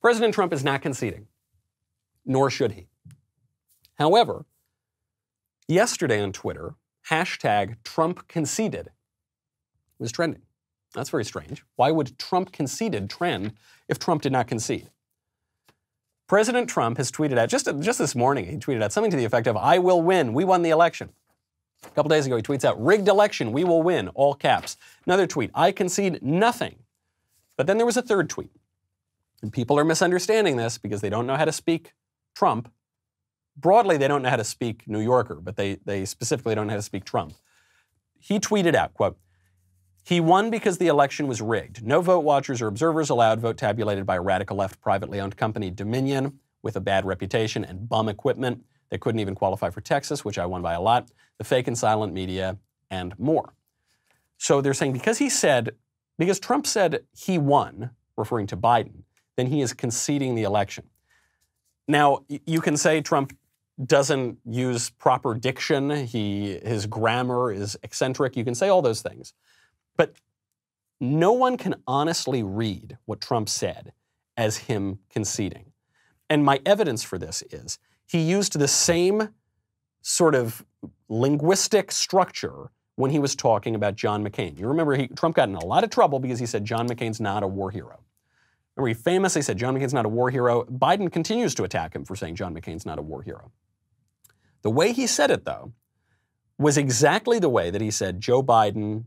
President Trump is not conceding, nor should he. However, yesterday on Twitter, hashtag Trump conceded was trending. That's very strange. Why would Trump conceded trend if Trump did not concede? President Trump has tweeted out, just this morning, he tweeted out something to the effect of, "I will win. We won the election." A couple days ago, he tweets out, "Rigged election. We will win." All caps. Another tweet, "I concede nothing." But then there was a third tweet. And people are misunderstanding this because they don't know how to speak Trump. Broadly, they don't know how to speak New Yorker, but they specifically don't know how to speak Trump. He tweeted out, quote, "He won because the election was rigged. No vote watchers or observers allowed. Vote tabulated by a radical left privately owned company, Dominion, with a bad reputation and bum equipment that couldn't even qualify for Texas, which I won by a lot, the fake and silent media, and more." So they're saying because Trump said he won, referring to Biden, then he is conceding the election. Now, you can say Trump doesn't use proper diction. His grammar is eccentric. You can say all those things. But no one can honestly read what Trump said as him conceding. And my evidence for this is he used the same sort of linguistic structure when he was talking about John McCain. You remember Trump got in a lot of trouble because he said John McCain's not a war hero. Remember, he famously said John McCain's not a war hero. Biden continues to attack him for saying John McCain's not a war hero. The way he said it, though, was exactly the way that he said Joe Biden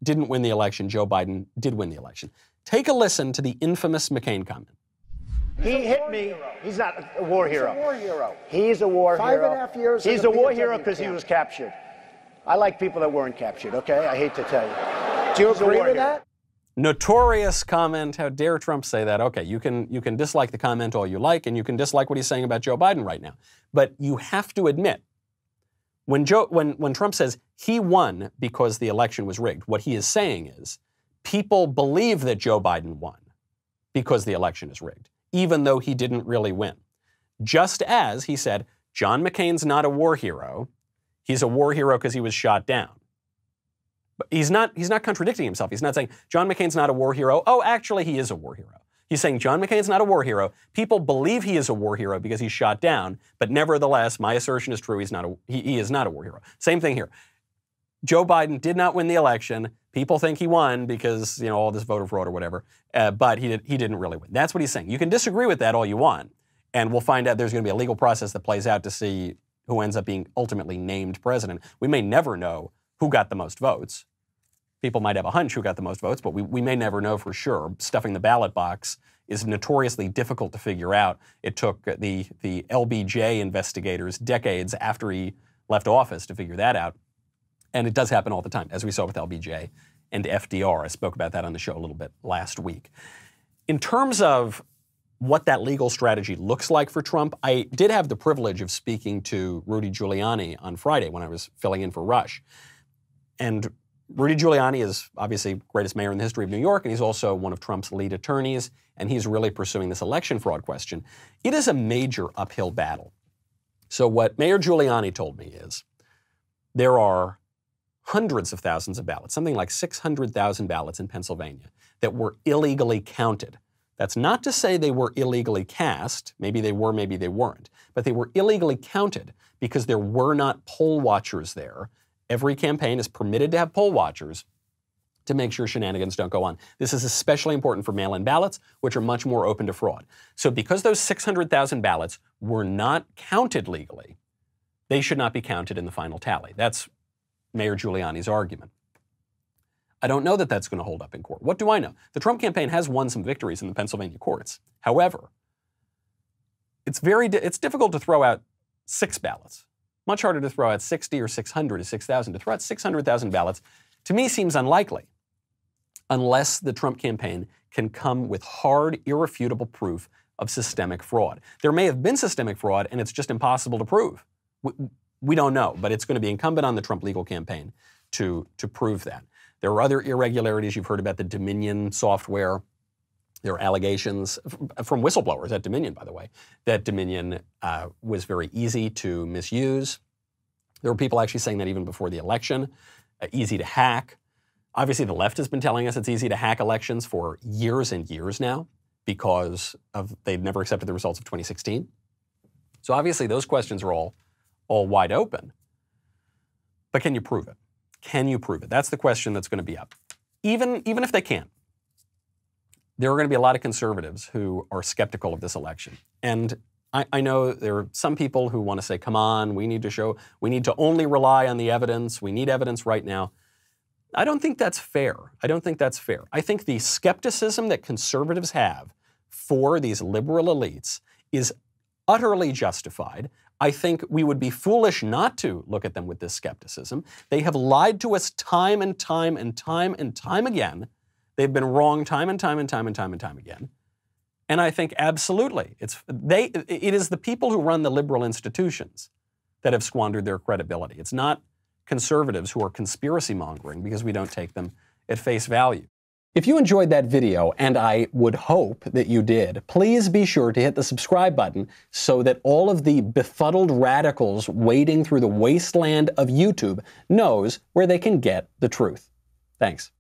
didn't win the election, Joe Biden did win the election. Take a listen to the infamous McCain comment. He hit me. He's not a war hero. He's a war hero. He's a war hero. 5.5 years. He's a war hero because he was captured. I like people that weren't captured, okay? I hate to tell you. Do you agree with that? Notorious comment. How dare Trump say that? Okay, you can dislike the comment all you like, and you can dislike what he's saying about Joe Biden right now. But you have to admit, when Trump says he won because the election was rigged, what he is saying is people believe that Joe Biden won because the election is rigged, even though he didn't really win. Just as he said, John McCain's not a war hero. He's a war hero because he was shot down. But he's not contradicting himself. He's not saying John McCain's not a war hero. Oh, actually, he is a war hero. He's saying John McCain's not a war hero. People believe he is a war hero because he's shot down, but nevertheless, my assertion is true. He is not a war hero. Same thing here. Joe Biden did not win the election. People think he won because, all this voter fraud or whatever, but he didn't really win. That's what he's saying. You can disagree with that all you want, and we'll find out there's going to be a legal process that plays out to see who ends up being ultimately named president. We may never know who got the most votes. People might have a hunch who got the most votes, but we may never know for sure. Stuffing the ballot box is notoriously difficult to figure out. It took the LBJ investigators decades after he left office to figure that out. And it does happen all the time, as we saw with LBJ and FDR. I spoke about that on the show a little bit last week. In terms of what that legal strategy looks like for Trump, I did have the privilege of speaking to Rudy Giuliani on Friday when I was filling in for Rush. And Rudy Giuliani is obviously the greatest mayor in the history of New York, and he's also one of Trump's lead attorneys, and he's really pursuing this election fraud question. It is a major uphill battle. So what Mayor Giuliani told me is there are hundreds of thousands of ballots, something like 600,000 ballots in Pennsylvania that were illegally counted. That's not to say they were illegally cast. Maybe they were, maybe they weren't. But they were illegally counted because there were not poll watchers there. Every campaign is permitted to have poll watchers to make sure shenanigans don't go on. This is especially important for mail-in ballots, which are much more open to fraud. So because those 600,000 ballots were not counted legally, they should not be counted in the final tally. That's Mayor Giuliani's argument. I don't know that that's going to hold up in court. What do I know? The Trump campaign has won some victories in the Pennsylvania courts. However, it's difficult to throw out 6 ballots. Much harder to throw out 60 or 600 or 6,000. To throw out 600,000 ballots, to me, seems unlikely unless the Trump campaign can come with hard, irrefutable proof of systemic fraud. There may have been systemic fraud, and it's just impossible to prove. We don't know, but it's going to be incumbent on the Trump legal campaign to prove that. There are other irregularities. You've heard about the Dominion software. There are allegations from whistleblowers at Dominion, by the way, that Dominion was very easy to misuse. There were people actually saying that even before the election, easy to hack. Obviously, the left has been telling us it's easy to hack elections for years and years now because they'd never accepted the results of 2016. So obviously those questions are all wide open. But can you prove it? Can you prove it? That's the question that's going to be up. Even if they can't, there are going to be a lot of conservatives who are skeptical of this election. And I know there are some people who want to say, come on, we need to only rely on the evidence. We need evidence right now. I don't think that's fair. I don't think that's fair. I think the skepticism that conservatives have for these liberal elites is utterly justified. I think we would be foolish not to look at them with this skepticism. They have lied to us time and time and time and time again. They've been wrong time and time and time and time and time again. And I think absolutely, it is the people who run the liberal institutions that have squandered their credibility. It's not conservatives who are conspiracy mongering because we don't take them at face value. If you enjoyed that video, and I would hope that you did, please be sure to hit the subscribe button so that all of the befuddled radicals wading through the wasteland of YouTube knows where they can get the truth. Thanks.